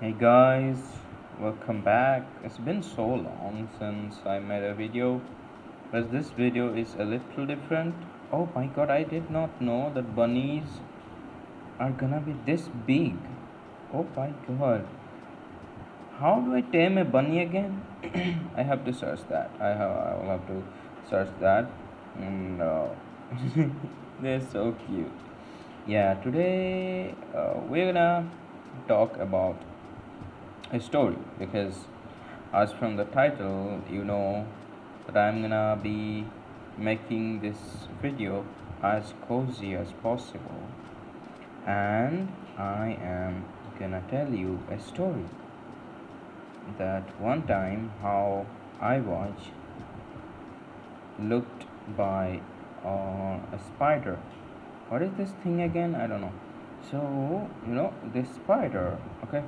Hey guys, welcome back. It's been so long since I made a video, but this video is a little different. Oh my god, I did not know that bunnies are gonna be this big. Oh my god. How do I tame a bunny again? I have to search that. I will have to search that. And they're so cute. Yeah, today we're gonna talk about a story because as from the title you know that I'm gonna be making this video as cozy as possible, and I am gonna tell you a story that one time how I was looked by a spider. What is this thing again? I don't know. So this spider, okay,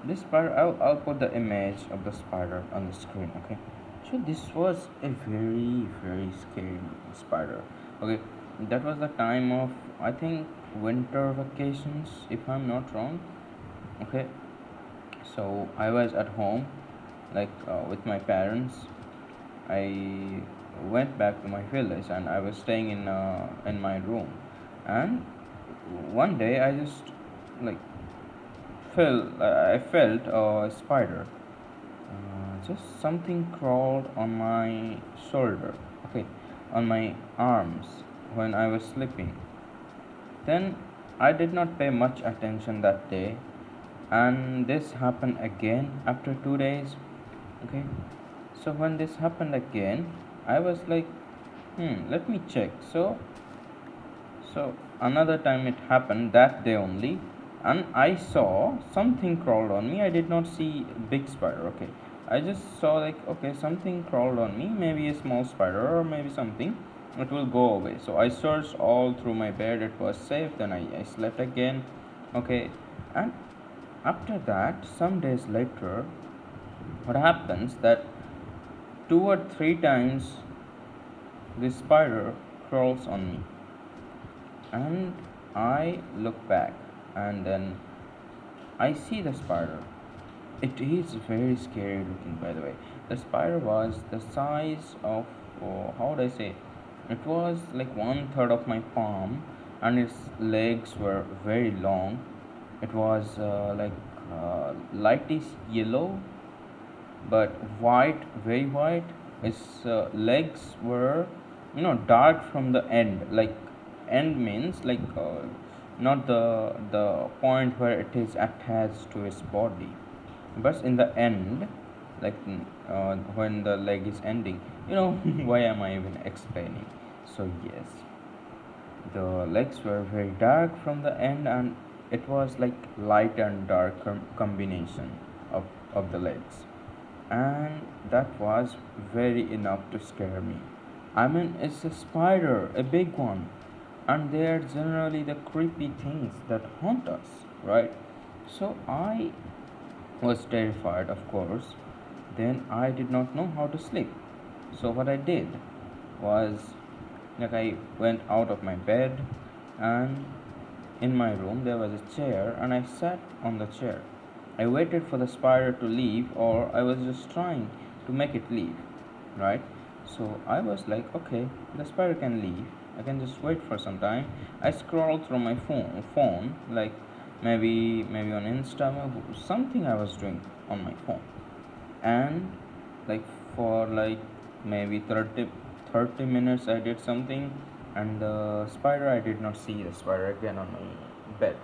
this spider, I'll put the image of the spider on the screen, okay. So this was a very scary spider, okay. That was the time of, I think, winter vacations, if I'm not wrong, okay. So I was at home, like with my parents. I went back to my village and I was staying in my room, and one day I just like I felt a spider. Just something crawled on my shoulder, okay, on my arms when I was sleeping. Then I did not pay much attention that day, and this happened again after 2 days, okay. So when this happened again, I was like, let me check. So another time it happened that day only, and I saw something crawled on me. I did not see a big spider. Okay, I just saw like, okay, something crawled on me. Maybe a small spider or maybe something. It will go away. So I searched all through my bed. It was safe. Then I slept again. Okay, and after that, some days later, what happens that 2 or 3 times this spider crawls on me, and I look back, and then I see the spider. It is very scary looking, by the way. The spider was the size of, oh, how would I say? It was like 1/3 of my palm, and its legs were very long. It was lightish yellow, but white, very white. Its legs were, dark from the end. Like, end means like not the point where it is attached to its body, but in the end, like when the leg is ending. Why am I even explaining? So yes, the legs were very dark from the end, and it was like light and dark combination of the legs, and that was very enough to scare me. I mean, it's a spider, a big one, and they are generally the creepy things that haunt us, right? So I was terrified, of course. Then I did not know how to sleep. So what I did was, like, I went out of my bed, and in my room there was a chair, and I sat on the chair. I waited for the spider to leave, or I was just trying to make it leave, right? So I was like, okay, the spider can leave. I can just wait for some time. I scrolled through my phone, like maybe on Insta, something I was doing on my phone, and like for like maybe 30 minutes I did something, and the spider, I did not see the spider again on my bed.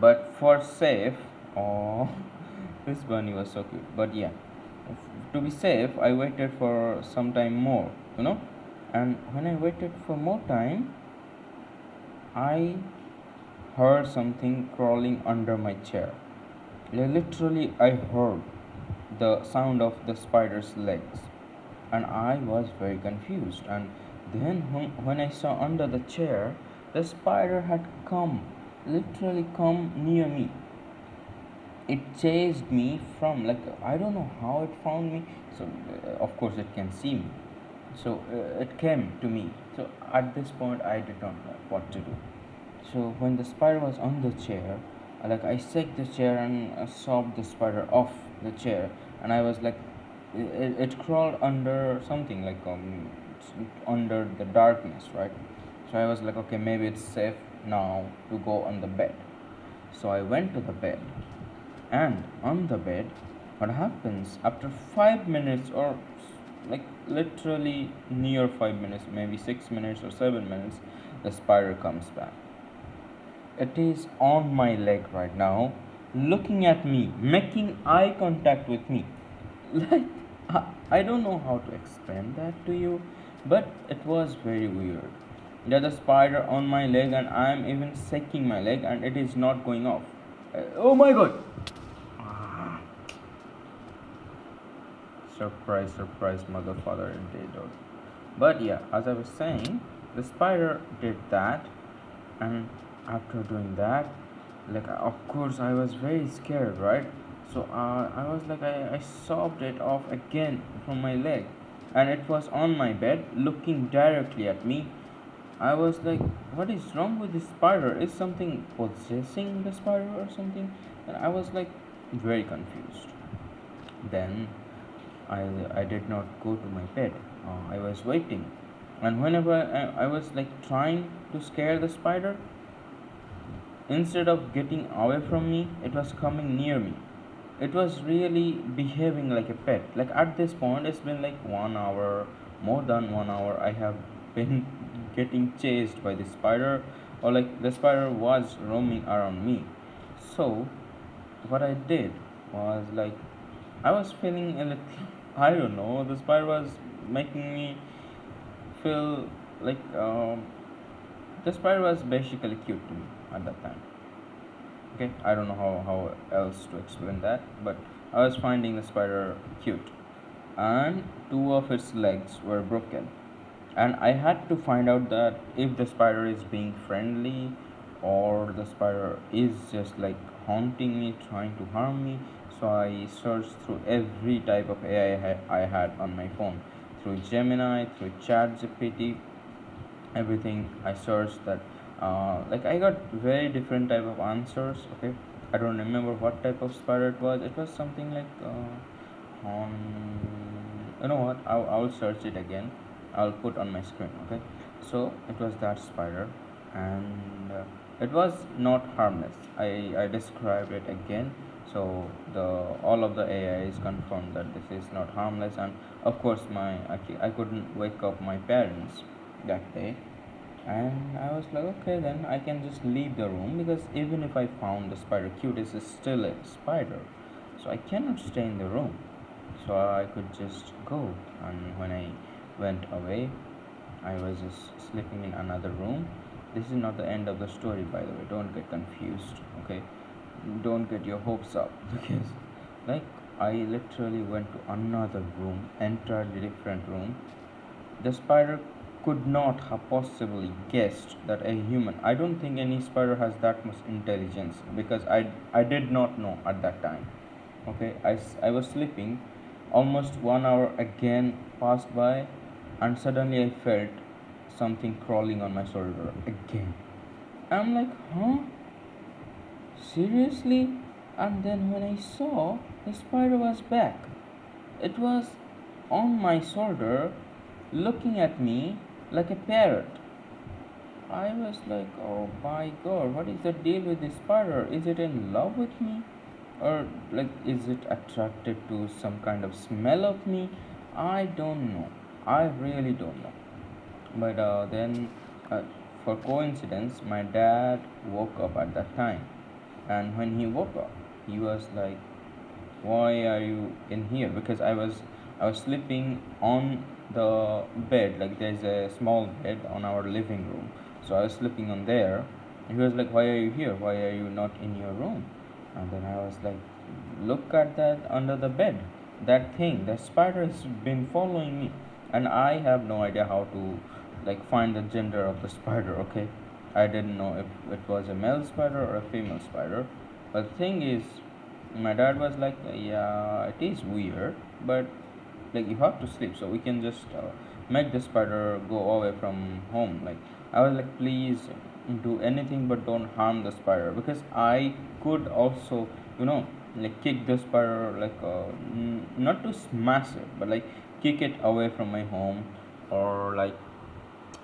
But for safe, oh, this bunny was so cute. But yeah, to be safe, I waited for some time more, and when I waited for more time, I heard something crawling under my chair. Literally, I heard the sound of the spider's legs, and I was very confused. And then, when I saw under the chair, the spider had come, literally come near me. It chased me from, like, I don't know how it found me. So of course it can see me. So it came to me. So at this point, I did not know what to do. So when the spider was on the chair, Like I shook the chair and sobbed the spider off the chair, and I was like, it crawled under something like under the darkness, right? So I was like, okay, maybe it's safe now to go on the bed. So I went to the bed, and on the bed, what happens after 5 minutes or like literally near 5 minutes, maybe 6 minutes or 7 minutes, the spider comes back. It is on my leg right now, looking at me, making eye contact with me. Like, I don't know how to explain that to you, but it was very weird. There's a spider on my leg, and I'm even shaking my leg, and it is not going off. Oh my god! Surprise, surprise, mother, father, indeed. But yeah, as I was saying, the spider did that, and after doing that, like of course I was very scared, right? So I was like, I sobbed it off again from my leg, and it was on my bed looking directly at me. I was like, what is wrong with this spider? Is something possessing the spider or something? And I was like very confused. Then I did not go to my bed. I was waiting, and whenever I was like trying to scare the spider, instead of getting away from me, it was coming near me. It was really behaving like a pet. Like at this point, it's been like 1 hour, more than 1 hour. I have been getting chased by the spider, or like the spider was roaming around me. So, what I did was like, I was feeling a little, I don't know, the spider was making me feel like the spider was basically cute to me at that time. Okay, I don't know how else to explain that, but I was finding the spider cute, and two of its legs were broken, and I had to find out that if the spider is being friendly or the spider is just like haunting me, trying to harm me. So I searched through every type of AI I had on my phone, through Gemini, through ChatGPT, everything I searched that. Like I got very different type of answers. Okay, I don't remember what type of spider it was. It was something like on, you know what, I'll search it again. I'll put on my screen. Okay, so it was that spider, and it was not harmless. I described it again. So the all of the AIs confirmed that this is not harmless, and of course I couldn't wake up my parents that day. And I was like, okay, then I can just leave the room, because even if I found the spider cute, it's still a spider, so I cannot stay in the room. So I could just go. And when I went away, I was just sleeping in another room. This is not the end of the story, by the way. Don't get confused, okay? Don't get your hopes up because, like, I literally went to another room, entirely different room. The spider could not have possibly guessed that a human. I don't think any spider has that much intelligence, because I did not know at that time. Okay, I was sleeping, almost 1 hour again passed by, and suddenly I felt something crawling on my shoulder again. I'm like, huh? Seriously? And then when I saw, the spider was back. It was on my shoulder, looking at me like a parrot. I was like, oh my god, what is the deal with this spider? Is it in love with me? Or like, is it attracted to some kind of smell of me? I don't know. I really don't know. But then, uh, for coincidence, my dad woke up at that time. And when he woke up, he was like, why are you in here? Because I was sleeping on the bed, like there's a small bed on our living room, so I was sleeping on there. And he was like, why are you here? Why are you not in your room? And then I was like, look at that under the bed, that thing, the spider has been following me. And I have no idea how to like find the gender of the spider. Okay, I didn't know if it was a male spider or a female spider. But the thing is, my dad was like, yeah, it is weird, but like you have to sleep, so we can just make the spider go away from home. Like I was like, please, do anything but don't harm the spider, because I could also, you know, like kick the spider, like not to smash it, but like kick it away from my home, or like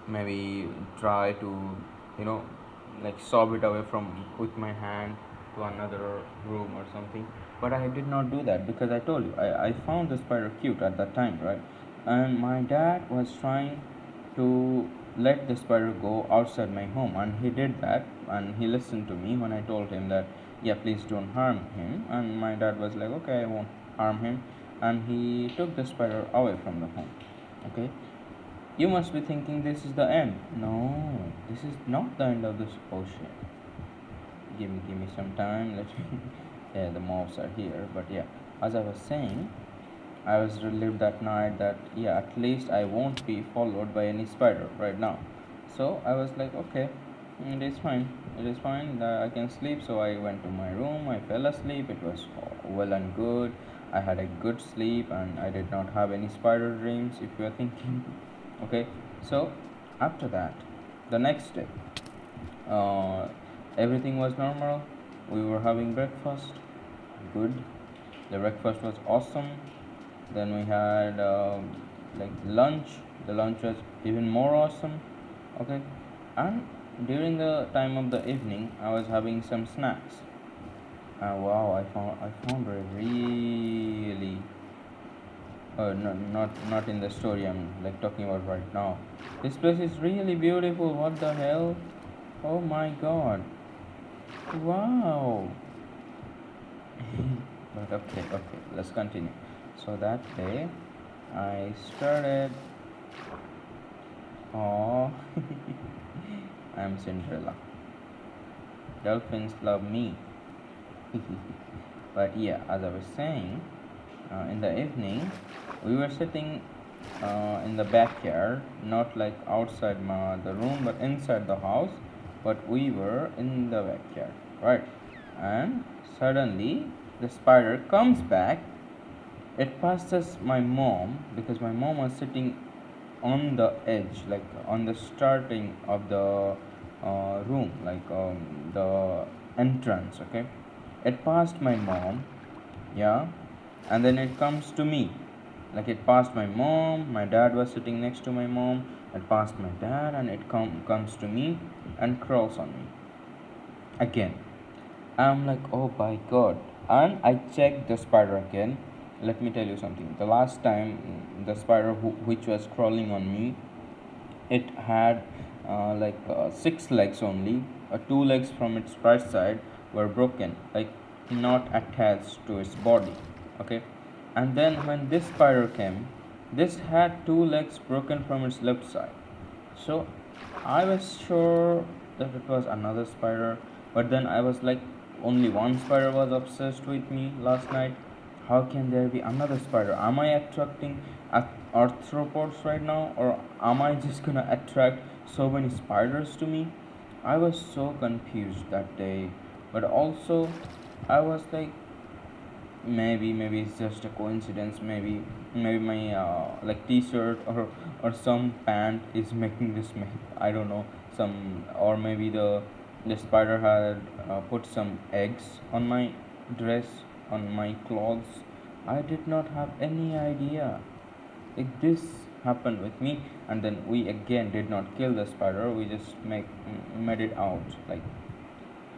maybe try to, you know, like shove it away from with my hand to another room or something. But I did not do that, because I told you, I found the spider cute at that time, right? And my dad was trying to let the spider go outside my home, and he did that, and he listened to me when I told him that, yeah, please don't harm him. And my dad was like, okay, I won't harm him, and he took the spider away from the home. Okay, you must be thinking this is the end. No, this is not the end of this ocean. Give me some time. Let me. Yeah, the mobs are here. But yeah, as I was saying, I was relieved that night that, yeah, at least I won't be followed by any spider right now. So I was like, okay, it is fine. It is fine. I can sleep. So I went to my room. I fell asleep. It was well and good. I had a good sleep, and I did not have any spider dreams, if you are thinking. Okay, so after that, the next day, uh, everything was normal. We were having breakfast. Good. The breakfast was awesome. Then we had like lunch. The lunch was even more awesome. Okay, and during the time of the evening, I was having some snacks. Wow, I found a really no, not in the story I'm like talking about right now. This place is really beautiful. What the hell? Oh my god! Wow. But okay, let's continue. So that day, I started. Oh, I'm Cinderella. Dolphins love me. But yeah, as I was saying, in the evening, we were sitting in the backyard, not like outside the room, but inside the house. But we were in the backyard, right? And suddenly, the spider comes back. It passes my mom, because my mom was sitting on the edge, like on the starting of the room, like the entrance. Okay, it passed my mom, yeah, and then it comes to me. Like it passed my mom, my dad was sitting next to my mom, it passed my dad, and it comes to me and crawls on me again. I'm like, oh my god. And I checked the spider again. Let me tell you something. The last time, the spider which was crawling on me, it had six legs only. Two legs from its right side were broken, like not attached to its body. Okay, and then when this spider came, this had two legs broken from its left side. So I was sure that it was another spider, but then I was like, only one spider was obsessed with me last night. How can there be another spider? Am I attracting arthropods right now, or am I just gonna attract so many spiders to me? I was so confused that day, but also I was like, maybe it's just a coincidence. Maybe my like t-shirt or some pant is making this I don't know, some, or maybe the spider had put some eggs on my dress, on my clothes. I did not have any idea. Like this happened with me, and then we again did not kill the spider. We just made it out, like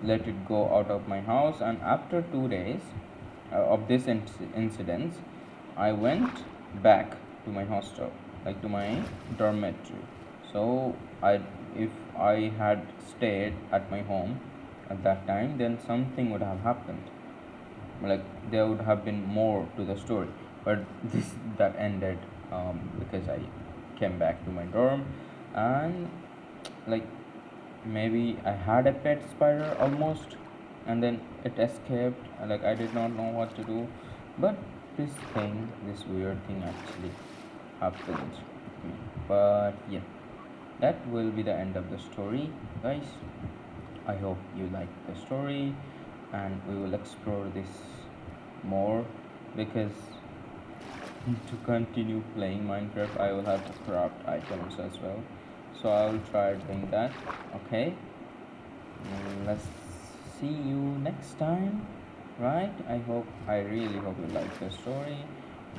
let it go out of my house. And after 2 days of this incident, I went back to my hostel, like to my dormitory. So I, if I had stayed at my home at that time, then something would have happened. Like there would have been more to the story, but this that ended because I came back to my dorm, and like maybe I had a pet spider almost, and then it escaped. Like I did not know what to do, but this weird thing actually happened with me. But yeah, that will be the end of the story, guys. I hope you like the story, and we will explore this more, because to continue playing Minecraft, I will have to craft items as well. So I will try doing that. Okay. Let's see you next time, right? I really hope you like the story,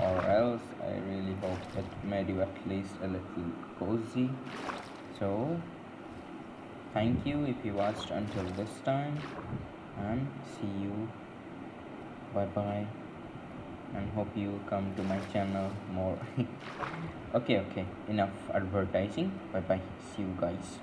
or else I really hope it made you at least a little cozy. So thank you if you watched until this time, and see you. Bye bye, and hope you come to my channel more. Okay, enough advertising. Bye bye, see you guys.